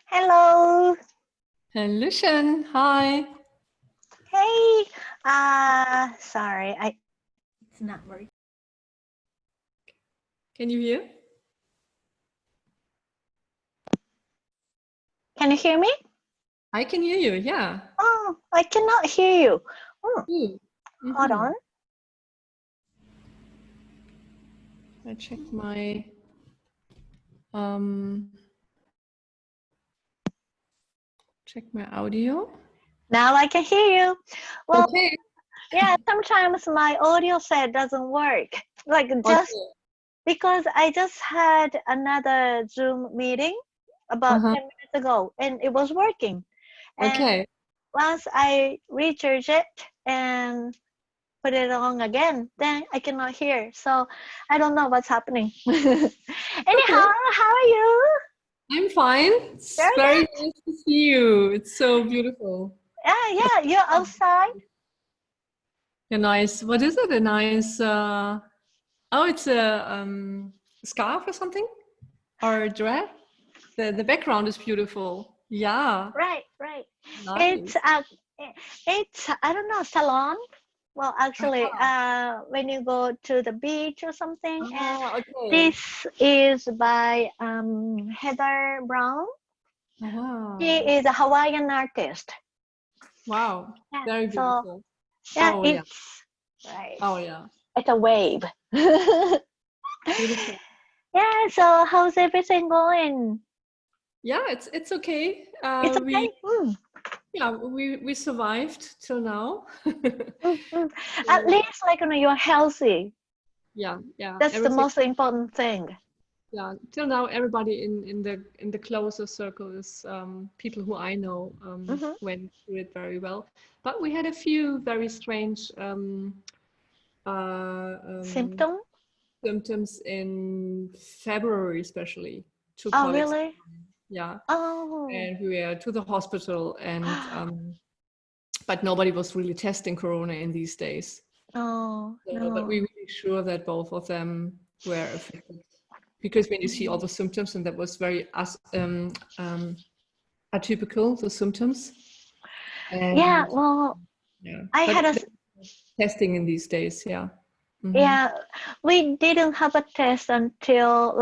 Hello. Hello, Shen. Hi. Hey. Sorry. It's not working. Can you hear? Can you hear me? I can hear you. Yeah. Oh, I cannot hear you. Ooh. Hold on. I check my um audio. Now I can hear you. Well, Okay. yeah, sometimes my audio set doesn't work. Like just because I just had another Zoom meeting about 10 minutes ago and it was working. And Okay. once I recharge it and put it on again, then I cannot hear. So I don't know what's happening. Anyhow, how are you? I'm fine. It's very nice to see you. It's so beautiful. Yeah, you're outside. Yeah, nice. What is it? A nice oh, it's a scarf or something? Or a dress? The background is beautiful. Yeah. Right. Nice. It's I don't know, salon. Well, actually, when you go to the beach or something, and Okay. this is by Heather Brown. She is a Hawaiian artist. Wow. Yeah, Very beautiful. yeah, Oh, yeah. it's right. Oh, yeah. It's a wave. Beautiful. Yeah. So how's everything going? Yeah, it's okay. It's okay. We survived till now. At least, like you're healthy. Yeah. That's the Everything. most important thing. Yeah. Till now, everybody in the closer circle is people who I know went through it very well. But we had a few very strange Symptom? symptoms in February, especially. Two Oh, colleagues. really? Yeah. Oh. And we were to the hospital, and but nobody was really testing corona in these days. Oh, So, but we were really sure that both of them were affected, because when you see all the symptoms, and that was very atypical, the symptoms. And, yeah, well, yeah, I but had a testing in these days, yeah. yeah, we didn't have a test until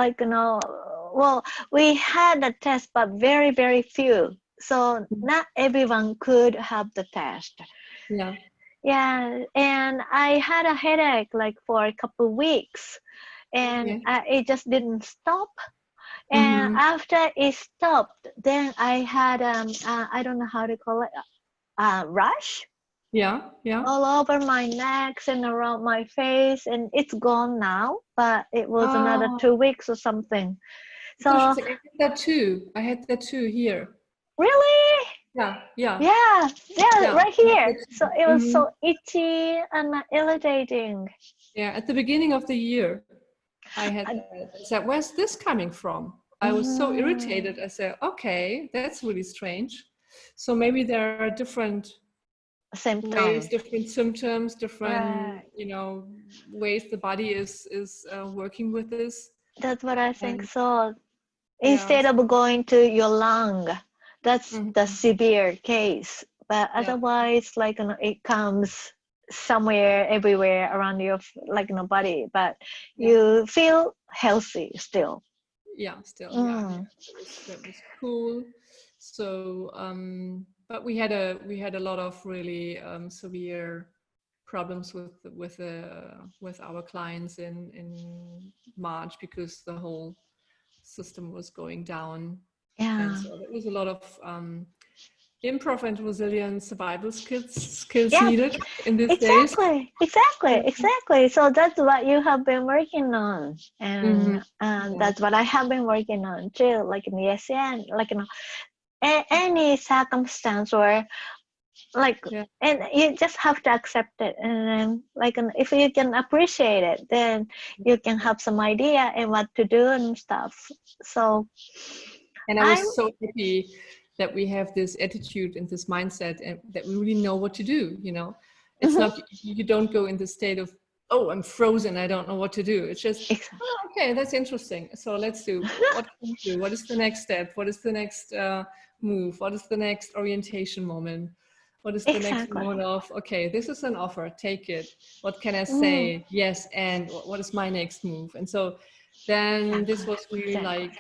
well, we had a test, but very, very few. So not everyone could have the test. Yeah. Yeah, and I had a headache like for a couple of weeks, and it just didn't stop. And after it stopped, then I had I don't know how to call it, rash Yeah. all over my neck and around my face, and it's gone now. But it was another 2 weeks or something. So I had that too. I had that too here. really, Yeah. yeah, right here. So it was so itchy and irritating. Yeah, at the beginning of the year, I had said, "Where's this coming from?" I was so irritated. I said, "Okay, that's really strange." So maybe there are different ways, symptoms. different symptoms, different Right. ways the body is working with this. That's what I think. And So yeah, instead of going to your lung, that's the severe case. But yeah, otherwise, like it comes somewhere, everywhere around your body. But you feel healthy still. yeah, still, yeah. That was cool. So, but we had a lot of really severe problems with our clients in March, because the whole system was going down. Yeah. And so there was a lot of improv and resilient survival skills Yeah, needed in these days. exactly. So that's what you have been working on, and that's what I have been working on too. Like in the SN, any circumstance where and you just have to accept it, and if you can appreciate it, then you can have some idea and what to do and stuff. So and I was so happy that we have this attitude and this mindset, and that we really know what to do. It's not, you don't go in the state of oh, I'm frozen, I don't know what to do. It's just, Exactly. oh, okay, that's interesting. So let's do, what can we do? What is the next step? What is the next move? What is the next orientation moment? What is the next Exactly. moment of, okay, this is an offer, take it. What can I Mm, say? Yes, and what is my next move? And so then this was really exactly. like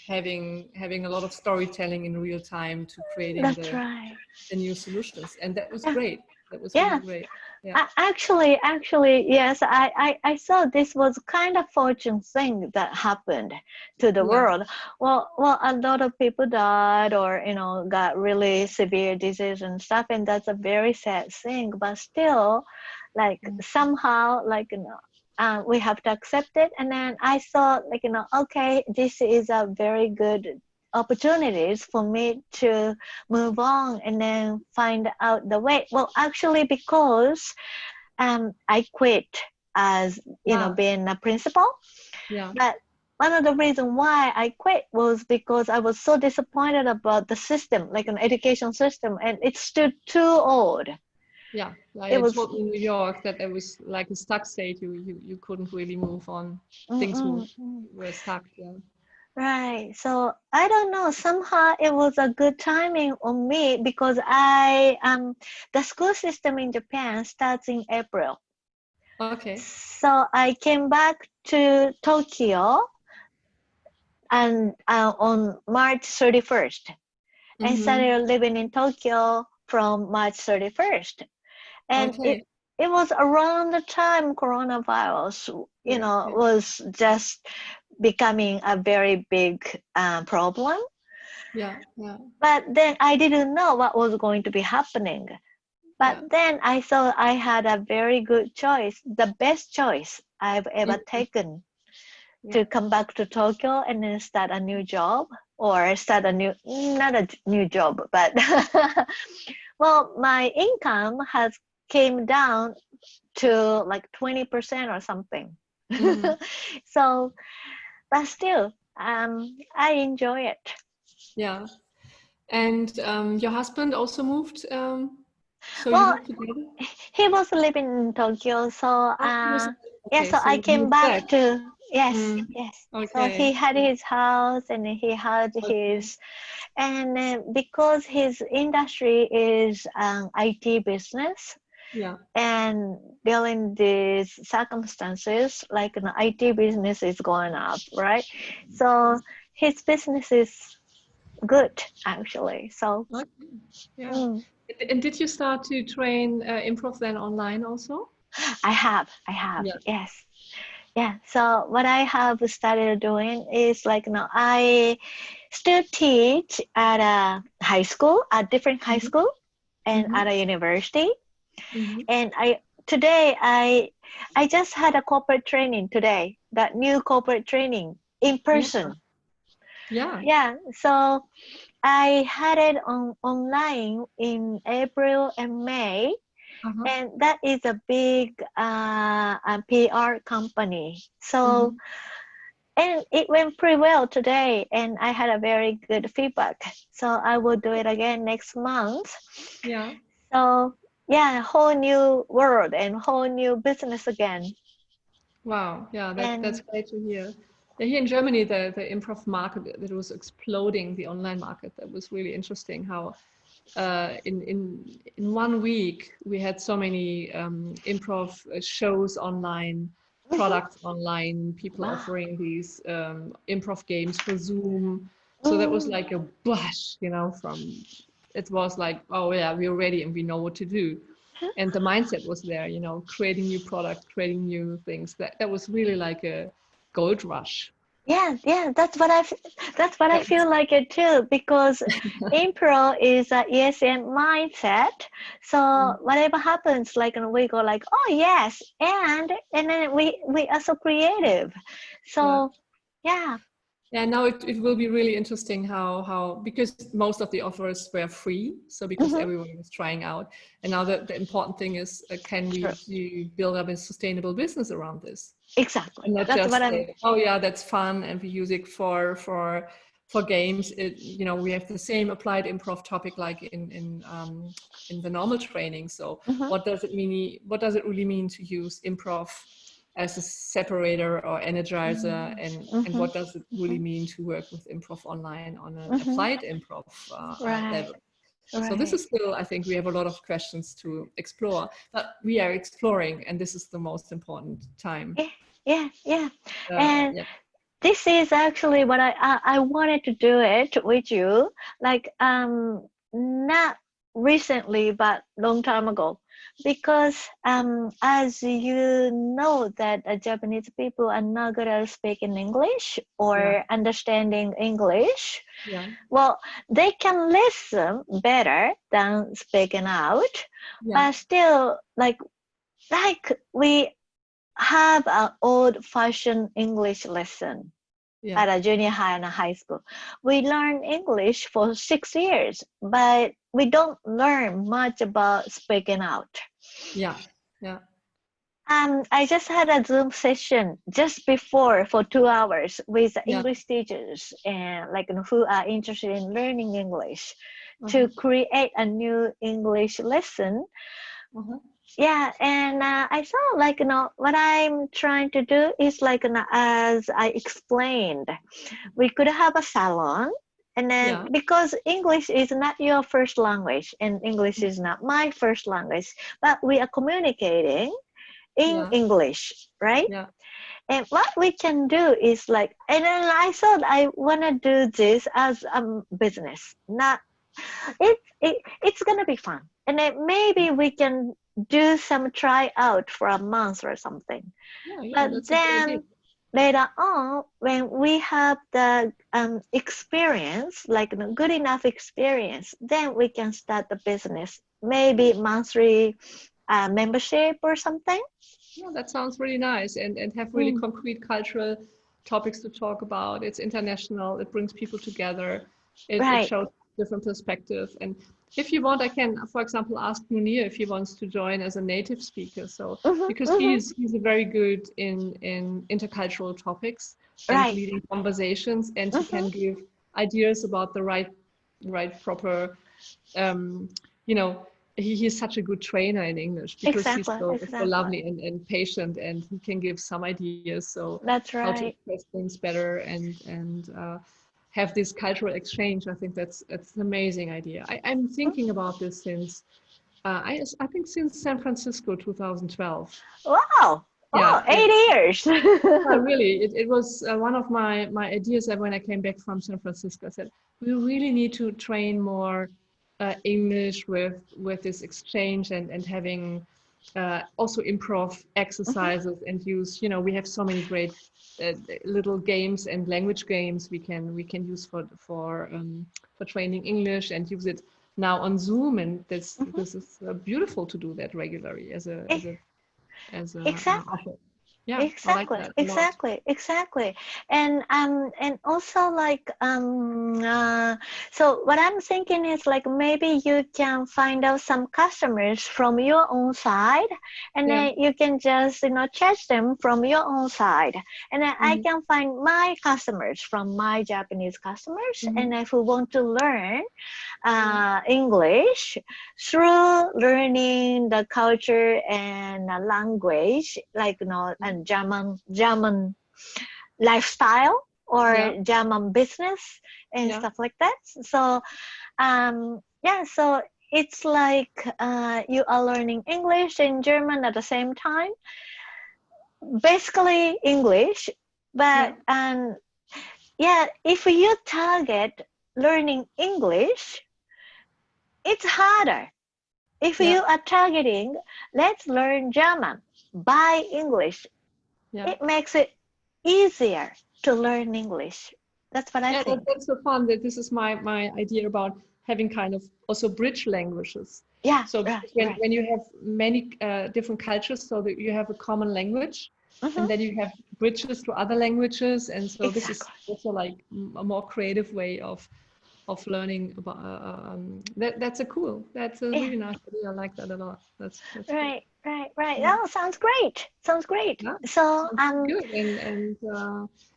having a lot of storytelling in real time to creating That's right. the new solutions. And that was Yeah. great. That was Yeah. really great. Yeah. Actually, yes, I saw this was kind of fortune thing that happened to the Yeah. world. Well, a lot of people died or, got really severe disease and stuff, and that's a very sad thing. But still, like somehow, like, we have to accept it. And then I thought, like, okay, this is a very good opportunities for me to move on and then find out the way. Well, actually, because I quit as Wow. being a principal, Yeah. but one of the reasons why I quit was because I was so disappointed about the system, like an education system, and it's still too old. Yeah. It I was told in New York that it was like a stuck state. You couldn't really move on. Things mm-mm, mm. were stuck. Yeah. Right. So I don't know. Somehow it was a good timing on me because the school system in Japan starts in April. Okay. So I came back to Tokyo and on March 31st and Mm-hmm. started living in Tokyo from March 31st. And Okay. it was around the time coronavirus, Yeah. Yeah. was just becoming a very big problem. Yeah. Yeah. But then I didn't know what was going to be happening. But Yeah. then I thought I had a very good choice, the best choice I've ever Mhm. taken Yeah. to come back to Tokyo and then start a new job or start a new, not a new job, but well, my income has came down to like 20% or something. Mm-hmm. So, but still, I enjoy it. Yeah. And your husband also moved. So you Well, moved together. he was living in Tokyo, so Oh, he was yeah, okay. so So I you came moved back back. to yes, Mm. yes. So he Okay. had his house and he had Okay. his and because his industry is IT business Yeah. and during these circumstances, like an IT business is going up, right? So his business is good actually. So Okay. Yeah. mm, And did you start to train improv then online also? I have, Yeah. yes. Yeah, so what I have started doing is like I still teach at a high school, a different high Mm-hmm. school, and Mm-hmm. at a university. Mm-hmm. And today I just had a corporate training today, that new corporate training in Yeah. person. Yeah. Yeah, so I had it online in April and May, Uh-huh. and that is a big a PR company. So Mm-hmm. and it went pretty well today, and I had a very good feedback. So I will do it again next month. Yeah. So yeah, whole new world and whole new business again. Wow. Yeah, that's And great to hear. Yeah, here in Germany, the improv market that was exploding, the online market. That was really interesting. How in 1 week we had so many improv shows online, mhm. products online, people Wow. offering these improv games for Zoom. So that was Mm. like a blush, from it was like, oh yeah, we're ready and we know what to do. And the mindset was there, creating new products, creating new things. That was really like a gold rush. Yeah, that's what I That was, feel like it too, because impro is a ESN mindset. So whatever happens, like, and we go like, oh yes, and then we are so creative. yeah. So yeah. Yeah, now it will be really interesting how because most of the offers were free, so because Hmm. everyone was trying out, and now the important thing is can True. we build up a sustainable business around this, Exactly. and not That's just what I'm. say, oh yeah, that's fun and we use it for for games, we have the same applied improv topic like in the normal training. So what does it mean? What does it really mean to use improv as a separator or energizer, and what does it really mean to work with improv online on an applied improv level? So this is still, I think we have a lot of questions to explore, but we are exploring, and this is the most important time. Yeah. And this is actually what I wanted to do it with you, like not recently, but long time ago, because as you know that Japanese people are not good at speaking English or understanding English. Well, they can listen better than speaking out, but still like we have an old-fashioned English lesson at a junior high and a high school. We learn English for 6 years, but we don't learn much about speaking out. I just had a Zoom session just before for 2 hours with English teachers and who are interested in learning English to create a new English lesson. And I saw what I'm trying to do is as I explained, we could have a salon, and then because English is not your first language and English is not my first language, but we are communicating in English, right? And what we can do is and then I thought I want to do this as a business. It's gonna be fun, and then maybe we can do some tryout for a month or something. But then later on, when we have the experience, good enough experience, then we can start the business, maybe monthly membership or something. That sounds really nice, and have really concrete cultural topics to talk about. It's international, it brings people together, it shows different perspective. And if you want, I can, for example, ask Munir if he wants to join as a native speaker. So because he's very good in intercultural topics and leading conversations, and he can give ideas about the right proper he's such a good trainer in English because he's so lovely and patient, and he can give some ideas. So that's right. How to express things better and have this cultural exchange. I think that's an amazing idea. I'm thinking about this since I think since San Francisco 2012. Wow. Yeah, 8 years. Really, it was one of my ideas that when I came back from San Francisco, I said we really need to train more English with this exchange and having also improv exercises and use. We have so many great little games and language games we can use for training English, and use it now on Zoom. And this is beautiful to do that regularly as a offer. Yeah, exactly. And also so what I'm thinking is maybe you can find out some customers from your own side, and then you can just charge them from your own side, and then I can find my customers from my Japanese customers, and if we want to learn English through learning the culture and language, and German lifestyle or German business and stuff like that. So so it's you are learning English and German at the same time, basically English, but if you target learning English, it's harder. If you are targeting, let's learn German by English, it makes it easier to learn English. That's what I think. That's so fun. That this is my idea about having kind of also bridge languages. So when you have many different cultures, so that you have a common language, and then you have bridges to other languages, and so this is also a more creative way of learning about that's a really nice idea. I like that a lot. That's right. Right. Yeah. Oh, sounds great. Sounds great. Yeah, So, sounds good.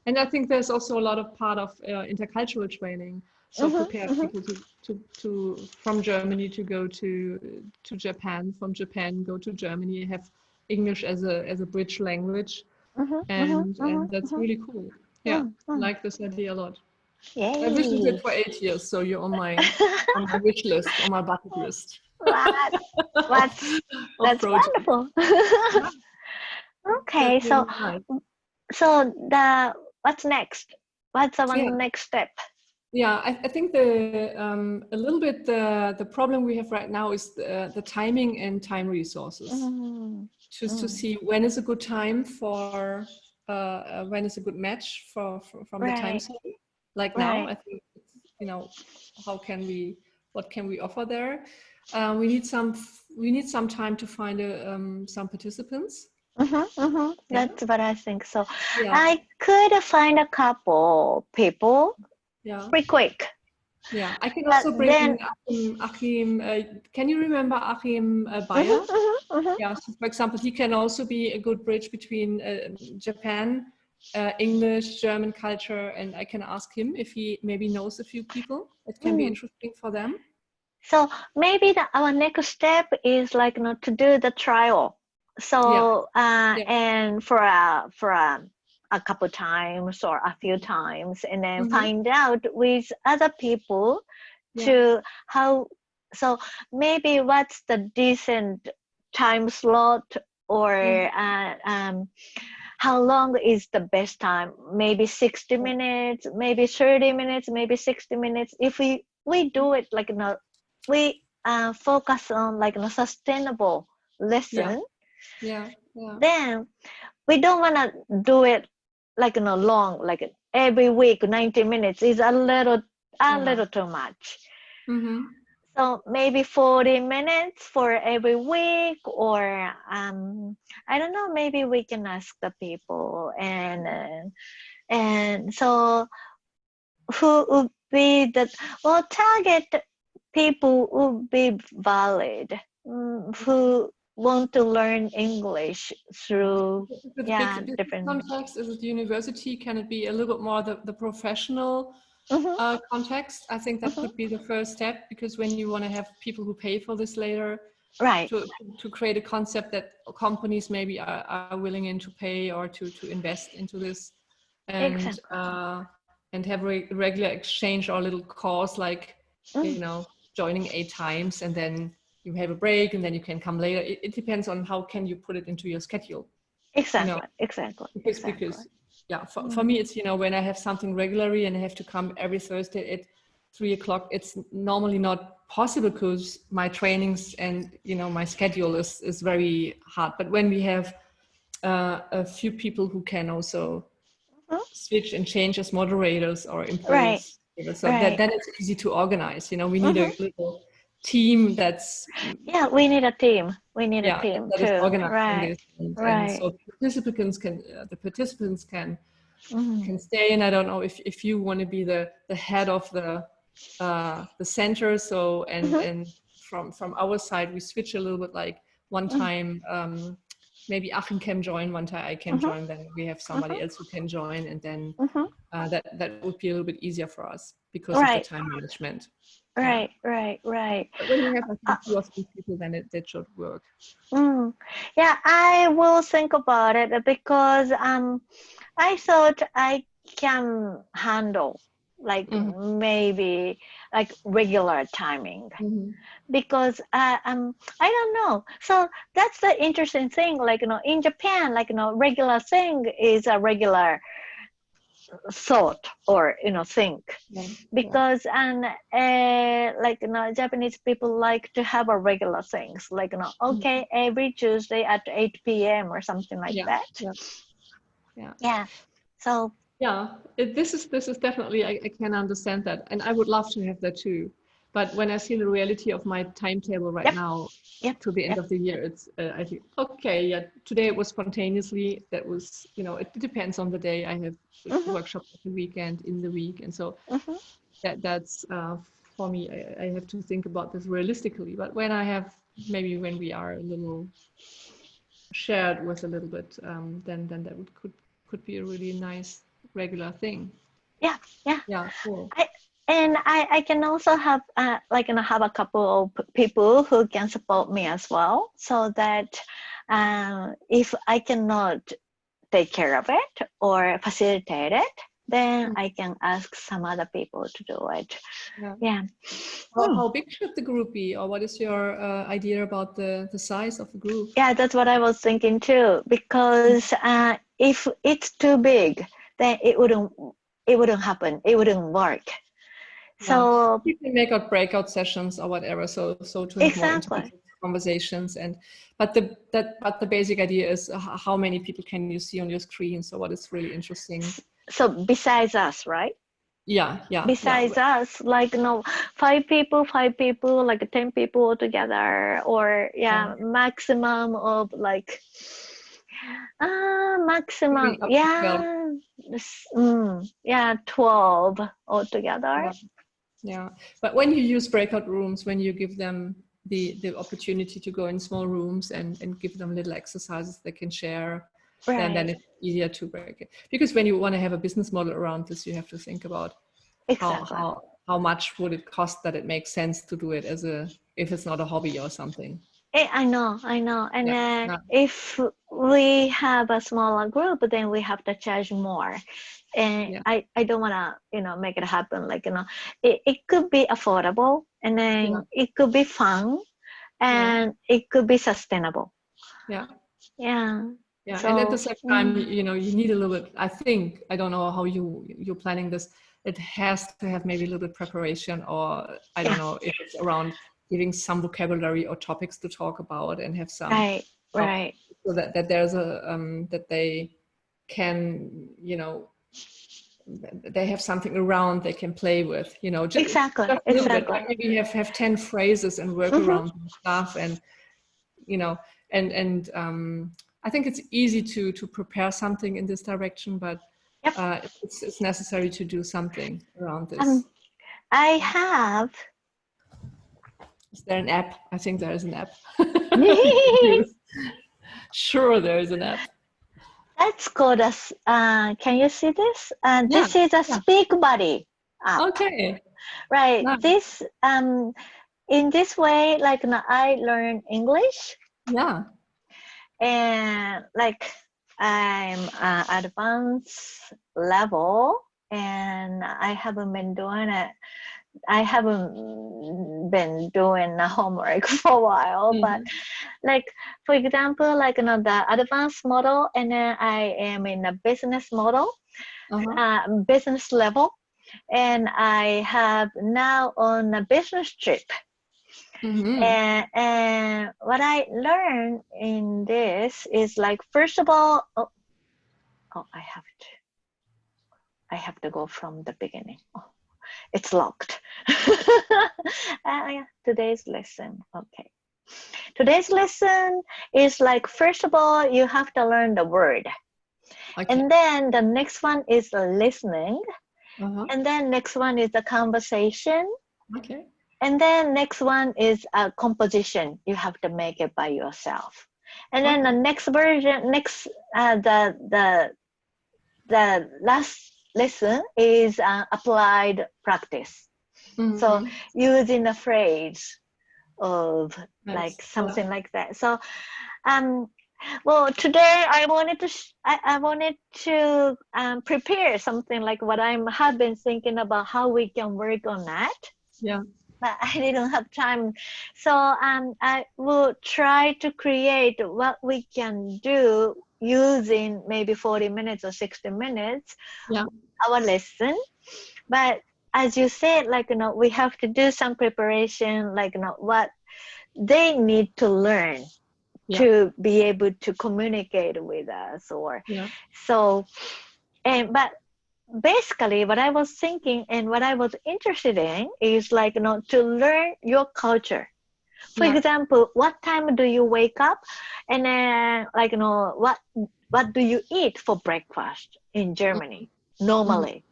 And I think there's also a lot of part of intercultural training. So mhm, prepare mhm, people to from Germany to go to Japan, from Japan go to Germany, have English as a bridge language, mhm, mhm, and mhm, that's mhm, really cool. Yeah, mm, I mm. like this idea a lot. I visited it Yay. for 8 years, so you're on my wish list, on my bucket list What? What's of that's projects. wonderful. Yeah, Okay, that's so really nice. the what's next? What's our Yeah. next step? Yeah, I think the a little bit the problem we have right now is the timing and time resources. Mm, Just to mm, see when is a good time for when is a good match from the time right, zone. Like now, right. I think it's, how can we what can we offer there? We need some time to find some participants. That's Yeah, what I think. So yeah, I could find a couple people yeah. pretty quick, Yeah, I can but also bring then Achim. Can you remember Achim mhm, Bayer? mhm, mhm. Yeah, so for example, he can also be a good bridge between Japan, English, German culture, and I can ask him if he maybe knows a few people that can be Mm. interesting for them. So maybe our next step is like to do the trial. Yeah, So yeah. and for a couple times or a few times, and then Mm-hmm. find out with other people Yeah. to how. So maybe what's the decent time slot or Mm-hmm. how long is the best time? Maybe 60 Yeah. minutes, maybe 30 minutes, maybe 60 minutes. If we do it like we focus on like a sustainable Yeah. lesson, Yeah. Yeah. then we don't want to do it like long, like every week 90 minutes is a Yeah. little too much. Mm-hmm. So maybe 40 minutes for every week, or I don't know, maybe we can ask the people, and so who would be the well target people would be valid, who want to learn English through If it's yeah big business different. context, is it university? Can it be a little bit more the professional Mhm, context? I think that mhm. could be the first step, because when you want to have people who pay for this later, Right, to create a concept that companies maybe are willing in to pay or to invest into this, and exactly. have regular exchange or little course, like Mm, joining 8 times and then you have a break and then you can come later. It depends on how can you put it into your schedule, you know exactly, exactly, exactly. because yeah, for me Mm, it's when I have something regularly and I have to come every Thursday at 3 o'clock, it's normally not possible because my trainings and my schedule is very hard. But when we have a few people who can also mhm. switch and change as moderators or Right, impose, so that right. then it's easy to organize. We need Mhm. a little team that's Yeah, we need a team. We need a yeah, team that is too. organizing Right, this, and right. so the participants Mm, can stay. And I don't know if you want to be the head of the center. So mhm, and from our side we switch a little bit, like one mm, time maybe Achim can join, one time I can mhm, join, then we have somebody mhm, else who can join, and then mhm. that would be a little bit easier for us because of the Right, time management. Yeah, right, right, right. but when you have I Uh, think 2 or 3 people, then that should work. mm. Yeah, I will think about it because I thought I can handle like Hmm. maybe like regular timing Hmm. because I don't know. So that's the interesting thing. Like in Japan, like regular thing is a regular thought or think, Yeah, yeah. because like Japanese people like to have a regular things like Mhm. okay, every Tuesday at 8 p.m. or something like Yeah, that. yeah, yeah. Yeah, so Yeah, this is definitely, I can understand that, and I would love to have that too. But when I see the reality of my timetable right yep, now yep, to the end yep. of the year, it's I think okay, yeah. Today it was spontaneously. That was it depends on the day. I have Mm-hmm, workshops at the weekend, in the week, and so mm-hmm, that's for me. I have to think about this realistically. But when I have maybe when we are a little shared with a little bit, then that could be a really nice regular thing. Yeah, yeah. Yeah, cool. I can also have like have a couple of people who can support me as well, so that if I cannot take care of it or facilitate it, then I can ask some other people to do it. Yeah. How big should the group be, or what is your idea about the size of the group? Yeah, that's what I was thinking too. Because if it's too big, then it wouldn't happen. It wouldn't work. So you can make out breakout sessions or whatever. So to have more intimate conversations, but the basic idea is how many people can you see on your screen? So what is really interesting? So besides us, right? Yeah. Besides us, like 5 people, like 10 people altogether, or maximum of like maximum 12 altogether. Yeah, but when you use breakout rooms, when you give them the opportunity to go in small rooms and give them little exercises they can share, then it's easier to break it. Because when you want to have a business model around this, you have to think about how much would it cost that it makes sense to do it if it's not a hobby or something. I know. And if we have a smaller group, then we have to charge more. And I don't want to, make it happen. Like, it could be affordable, and then it could be fun, and it could be sustainable. Yeah. So, and at the same time, you need a little bit, I don't know how you're planning this. It has to have maybe a little bit preparation, or I don't know if it's around giving some vocabulary or topics to talk about and have some right. So that there's that they can, they have something around they can play with, just exactly. a little bit. Like maybe have 10 phrases and work around stuff, and I think it's easy to prepare something in this direction, but it's necessary to do something around this. I have. Is there an app? I think there is an app. Sure, there is an app. That's called can you see this? This is a Speak Buddy app. Okay. Right. Nice. This in this way, like I learn English. Yeah. And like I'm advanced level, and I haven't been doing it. I haven't been doing the homework for a while, but like, for example, like the advanced model, and then I am in a business model, business level, and I have now on a business trip. And what I learned in this is like, first of all, I have to go from the beginning. It's locked. Today's lesson. Okay. Today's lesson is like, first of all, you have to learn the word. Okay. And then the next one is listening. And then next one is the conversation. Okay. And then next one is a composition. You have to make it by yourself. And then the next version, the last lesson is applied practice. So using a phrase of like something like that. So, well, today I wanted to prepare something like what I have been thinking about, how we can work on that. Yeah. But I didn't have time. So I will try to create what we can do using maybe 40 minutes or 60 minutes, our lesson. But as you said, like, we have to do some preparation, like, what they need to learn to be able to communicate with us, or so. But basically what I was thinking and what I was interested in is like, to learn your culture. For example, what time do you wake up, and then like, what do you eat for breakfast in Germany normally?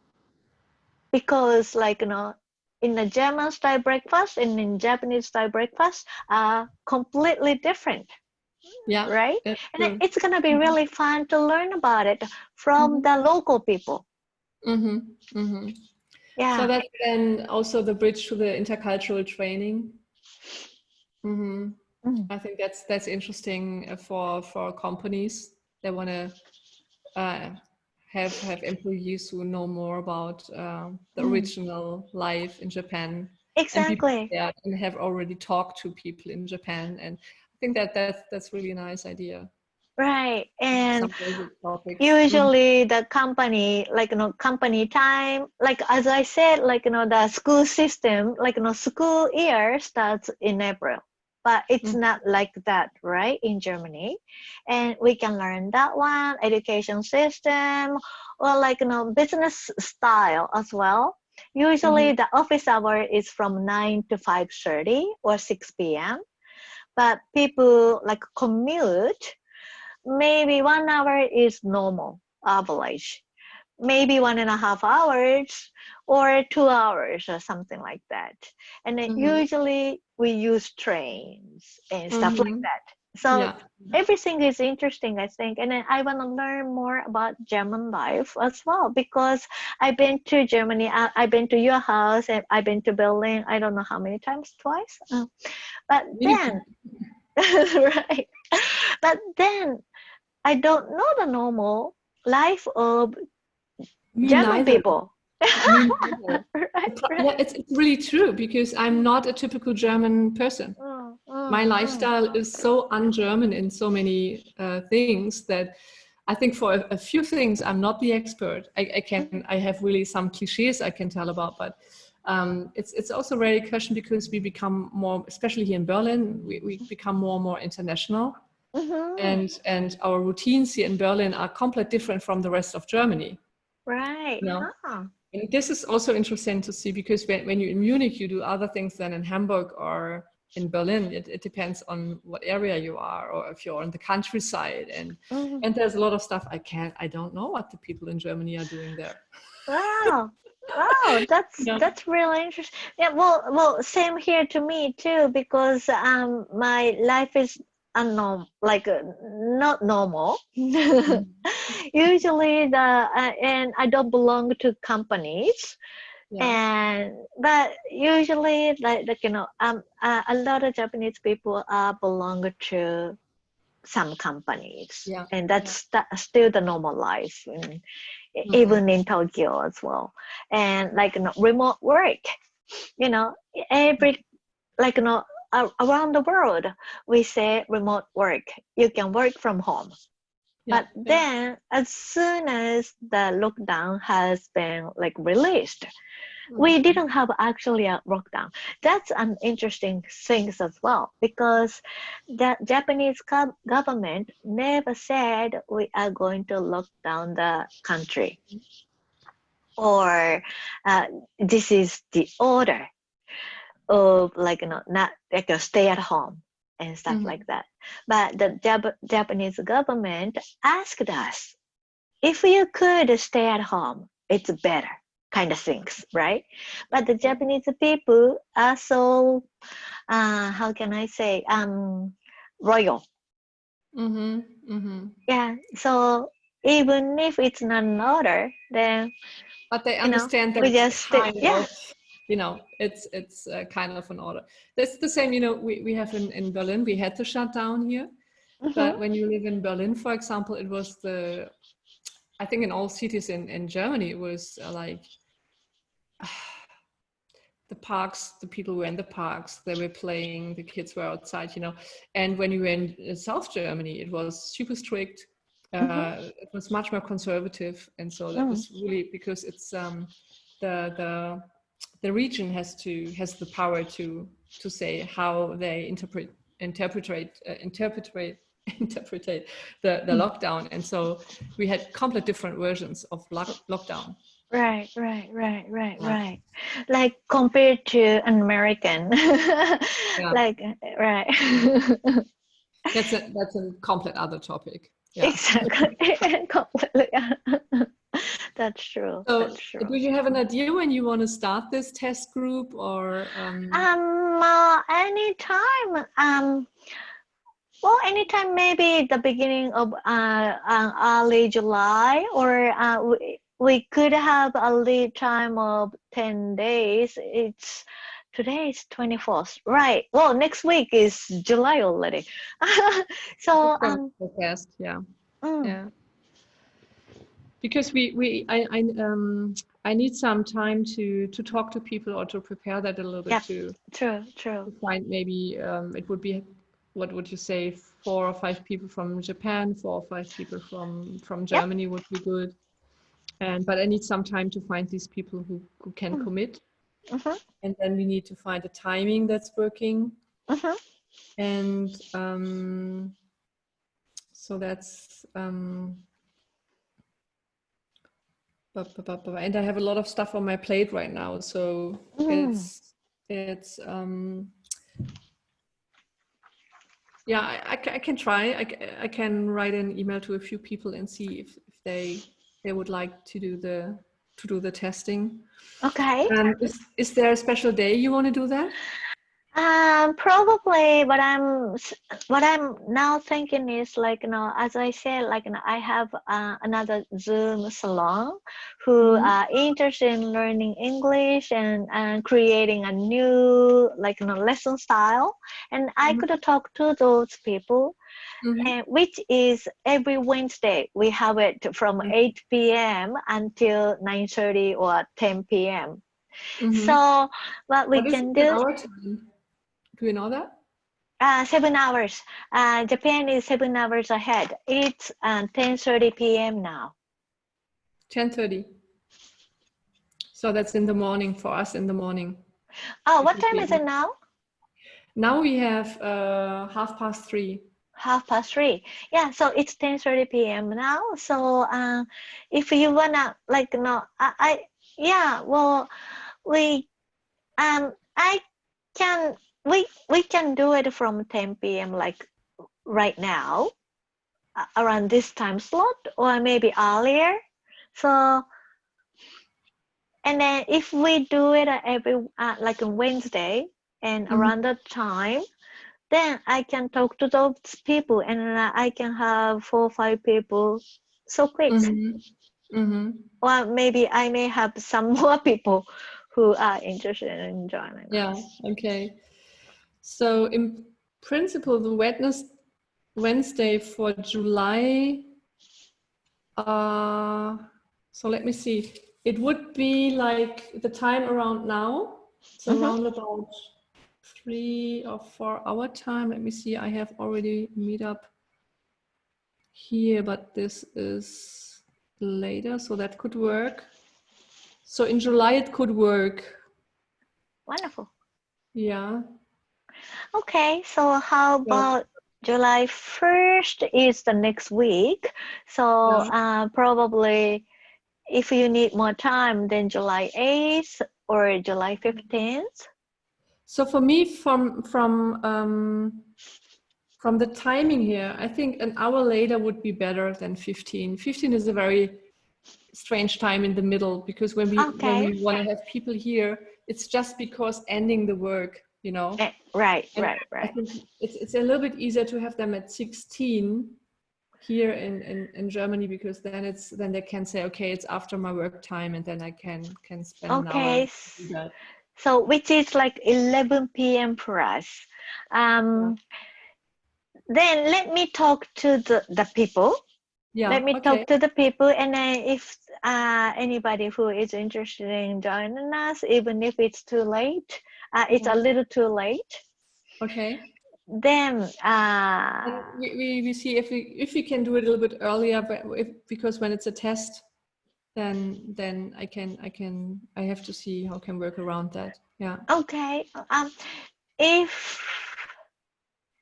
Because like, in the German style breakfast and in Japanese style breakfast are completely different. Yeah, right? that's And true. it's gonna be really fun to learn about it from the local people. Mm-hmm. Mm-hmm. So Yeah, that's then also the bridge to the intercultural training. Mm-hmm. mm, I think that's interesting for companies that want to uh, have employees who know more about the mm, original life in Japan and be exactly. prepared and have already talked to people in Japan. And I think that's really a nice idea. Right. And Some basic topics. Mm-hmm. usually the company, like, company time, like as I said, like, the school system, like, school year starts in April. But it's not like that, right, in Germany. And we can learn that one, education system, or like, business style as well. Mm-hmm. Usually the office hour is from 9 to 5:30 or 6 p.m. But people like commute, maybe 1 hour is normal average, maybe 1.5 hours or 2 hours or something like that. And then Mm-hmm. usually we use trains and stuff like Mm-hmm. that. So Yeah. everything is interesting, I think. And then I want to learn more about German life as well, because I've been to Germany, I've been to your house, and I've been to Berlin, I don't know how many times, twice. But then, right. But then I don't know the normal life of Me German neither. people. Me neither. Right, right. Yeah, it's really true because I'm not a typical German person. Mm, My mm, mm, lifestyle is so un-German in so many things that I think for a few things I'm not the expert. I have really some cliches I can tell about, but it's also very question because we become more, especially here in Berlin, we become more and more international, mhm. and our routines here in Berlin are completely different from the rest of Germany. Right. You know, Huh. and this is also interesting to see because when you're in Munich, you do other things than in Hamburg or in Berlin. It depends on what area you are, or if you're on the countryside. Mhm. And there's a lot of stuff I don't know what the people in Germany are doing there. Wow. Wow, Yeah. that's really interesting. Yeah, well, same here to me too, because my life is unknown, like not normal. Usually and I don't belong to companies, Yeah. and but usually like a lot of Japanese people belong to some companies, Yeah. and Yeah. that's still the normal life Mm-hmm. even in Tokyo as well. And like remote work, you know every like around the world we say remote work, you can work from home. Yeah. But Yeah. then as soon as the lockdown has been like released, we Mm-hmm. didn't have actually a lockdown. That's an interesting thing as well, because the Japanese government never said we are going to lock down the country, or uh, this is the order of like not like a stay at home and stuff Mm-hmm. like that. But the Japanese government asked us, if you could stay at home, it's better, kind of things, right? But the Yeah. Japanese people are so, how can I say, royal. Mm-hmm. Mm-hmm. Yeah. So even if it's not an order, then But they understand that we it's just stay. kind Yeah. of, it's kind of an order. That's the same, we have in Berlin, we had to shut down here. Mm-hmm. But when you live in Berlin, for example, it was I think in all cities in Germany, it was like the parks, the people were in the parks, they were playing, the kids were outside. And when you were in South Germany, it was super strict. Mm-hmm. It was much more conservative. And so that Mm. was really because it's the the region has the power to say how they interpret the Mm. lockdown. And so we had complete different versions of lockdown. Right, right, right, right, Yeah. right. Like compared to an American, Yeah. like right. That's a complete other topic. Yeah. Exactly. Completely. That's true. So, That's do true. you have an idea when you want to start this test group or? Anytime. Well, anytime, maybe the beginning of early July, or we could have a lead time of 10 days. Today is 24th, right? Well, next week is July already. So Forecast, yeah. mm, Yeah. Because I need some time to talk to people or to prepare that a little bit, yeah, to true. find maybe it would be, what would you say, 4 or 5 people from Japan, 4 or 5 people from Yep. Germany would be good. But I need some time to find these people who can commit. Mm-hmm. And then we need to find a timing that's working. Mm-hmm. And so that's and I have a lot of stuff on my plate right now, so it's yeah, I can try. I can write an email to a few people and see if they would like to do the testing. Okay. Is there a special day you want to do that? Probably what I'm now thinking is, like, as I said, like, I have another Zoom salon who are interested in learning English and creating a new, like, lesson style, and I could talk to those people, which is every Wednesday. We have it from 8 p.m. until 9:30 or 10 p.m. So what we can do. Our time? Do you know that? 7 hours. Japan is 7 hours ahead. It's 10:30 p.m. now. 10:30. So that's in the morning for us, in the morning. Oh, what time is it now? Now we have 3:30. 3:30. Yeah, so it's 10:30 p.m. now. So if you wanna, like, well, we I can we can do it from 10 p.m. like right now, around this time slot, or maybe earlier. So, and then if we do it every like on Wednesday and around that time, then I can talk to those people, and I can have 4 or 5 people so quick. Or maybe I may have some more people who are interested in joining. Yeah. Okay. So in principle, the Wednesday for July. So let me see. It would be like the time around now. So around about 3 or 4 hour time. Let me see. I have already meet up here, but this is later, so that could work. So in July it could work. Wonderful. Yeah. Okay, so how about July 1st is the next week. So probably if you need more time, then July 8th or July 15th. So for me, from the timing here, I think an hour later would be better than 15. 15 is a very strange time in the middle, because when we want to have people here, it's just because ending the work, you know. Right. I think it's a little bit easier to have them at 16 here in Germany, because then they can say, okay, it's after my work time, and then I can spend an hour. So which is like 11 p.m. for us. Then let me talk to the people. Let me talk to the people, and then if anybody who is interested in joining us, even if it's too late, it's a little too late. Okay. Then we see if we can do it a little bit earlier, but because when it's a test, then I have to see how I can work around that. Yeah. Okay. If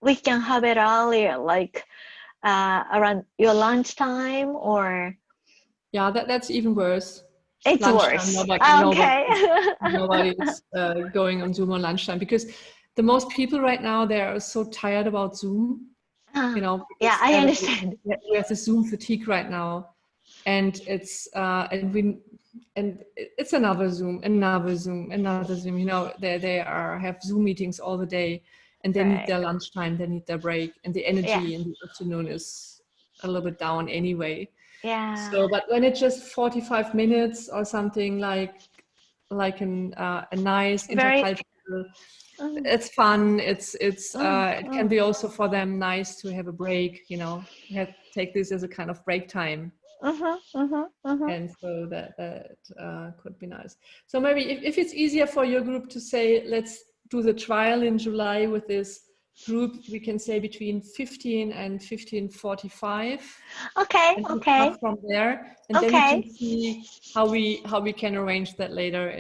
we can have it earlier, like around your lunchtime, or that's even worse. It's lunchtime, worse. Nobody is going on Zoom on lunchtime, because the most people right now, they are so tired about Zoom. You know. Yeah, I understand. We have the Zoom fatigue right now, and it's it's another Zoom. You know, they have Zoom meetings all the day, and they need Right. their lunchtime, they need their break, and the energy in the afternoon is a little bit down anyway. Yeah. So, but when it's just 45 minutes or something like a nice Very. intercultural, it's fun. It can be also for them nice to have a break. You know, take this as a kind of break time. And so that could be nice. So maybe if it's easier for your group to say, let's do the trial in July with this group, we can say between 15 and 15:45. Okay. And we Okay. start from there, and then we can see how we can arrange that later.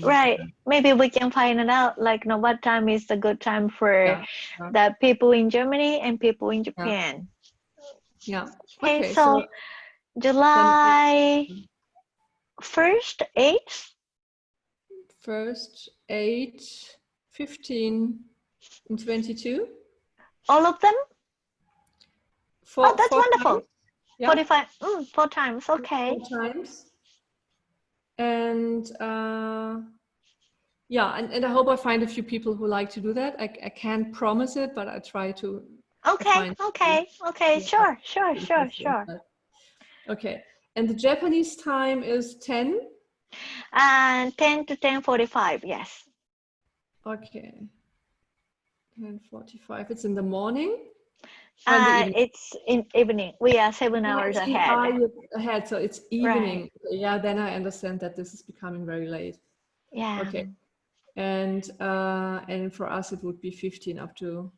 Right. Maybe we can find it out. Like, what time is the good time for the people in Germany and people in Japan. Yeah. Okay. So July 1st, 8th. 1st, 8, 15, and 22. All of them? That's wonderful. Times. Yeah. 45. 4 times. Okay. 4 times. And and I hope I find a few people who like to do that. I can't promise it, but I try to. Okay. Sure. Okay. And the Japanese time is 10? 10 to 10:45, yes. Okay. 10:45. It's in the morning? It's in evening. We are 7 hours ahead. So it's evening. Right. Yeah, then I understand that this is becoming very late. Yeah. Okay. And for us it would be 15 up to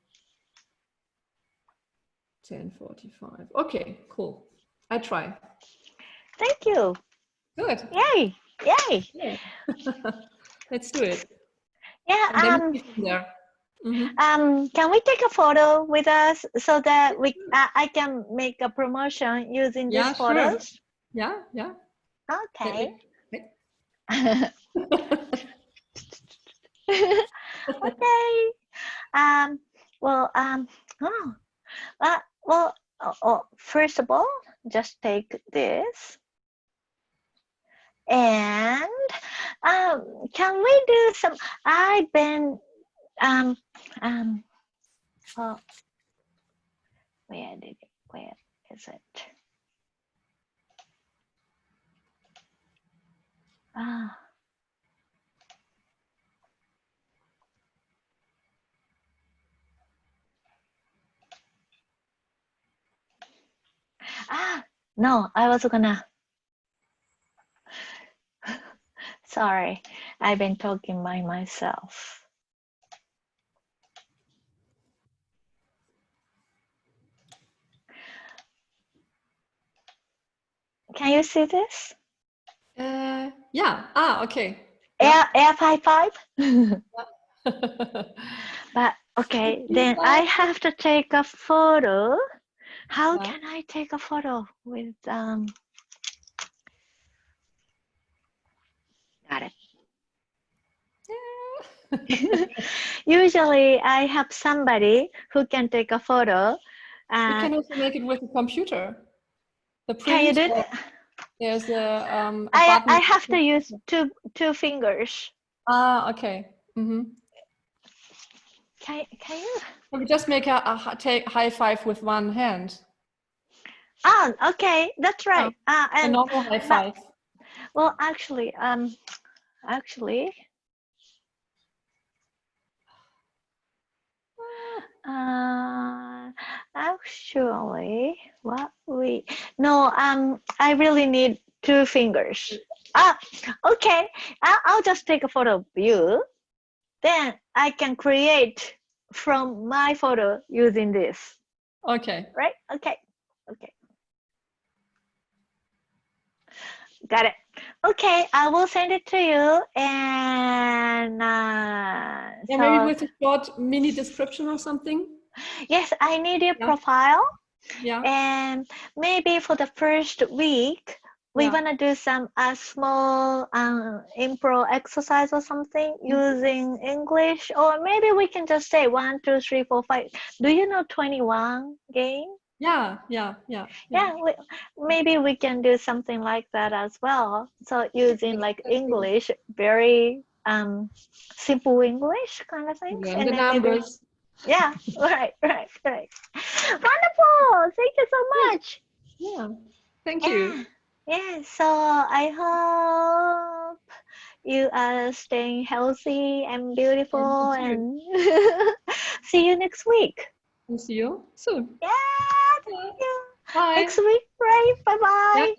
10:45. Okay, cool. I try. Thank you. Good. Yay. Let's do it. Yeah. There. Can we take a photo with us so that I can make a promotion using these photos? Sure. Yeah. Okay. Okay. First of all, just take this. And can we do some? I've been where is it? No, I was gonna. Sorry, I've been talking by myself. Can you see this? Yeah. Okay. Air 55. But okay, then I have to take a photo. How can I take a photo with Got it. Usually I have somebody who can take a photo. You can also make it with a computer. Can you do that? There's a button. I have to use two fingers. Okay. Can you? We just make a high five with one hand. Okay, that's right. A normal high five. Well, actually, I really need 2 fingers. Okay, I'll just take a photo of you. Then I can create from my photo using this. Okay. Right? Okay. Got it. Okay, I will send it to you, and maybe with a short mini description or something. Yes, I need your profile. Yeah. And maybe for the first week, we want to do some small improv exercise or something using English, or maybe we can just say 1, 2, 3, 4, 5. Do you know 21 game? Yeah. Maybe we can do something like that as well. So using like English, very simple English kind of things. And the numbers. Yeah, right. Wonderful. Thank you so Good. much. Yeah. Thank Yeah. you. Yeah. So I hope you are staying healthy and And you beautiful too. and see you next week. And see you soon. Yeah. Yeah. Thank you. Bye. Next week, right? Bye Yeah, bye.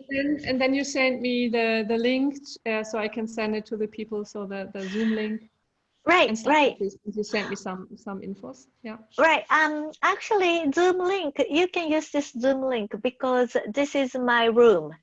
and then you send me the link so I can send it to the people. So the Zoom link Right, and stuff right. like this. You sent me some infos. Yeah. Right. Actually, Zoom link, you can use this Zoom link because this is my room.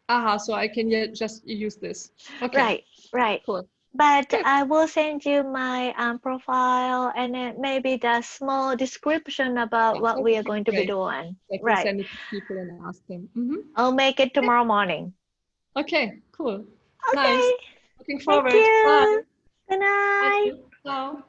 Aha. So I can just use this. Okay. Right, right. Cool. But Good. I will send you my profile and then maybe the small description about Yeah, what that we would are be going to be great. doing. I can Right. send it to people and ask them. I'll make it tomorrow morning. Okay. Cool. Nice. Okay. Looking Thank forward. Bye. you. Good Bye. night. Ciao.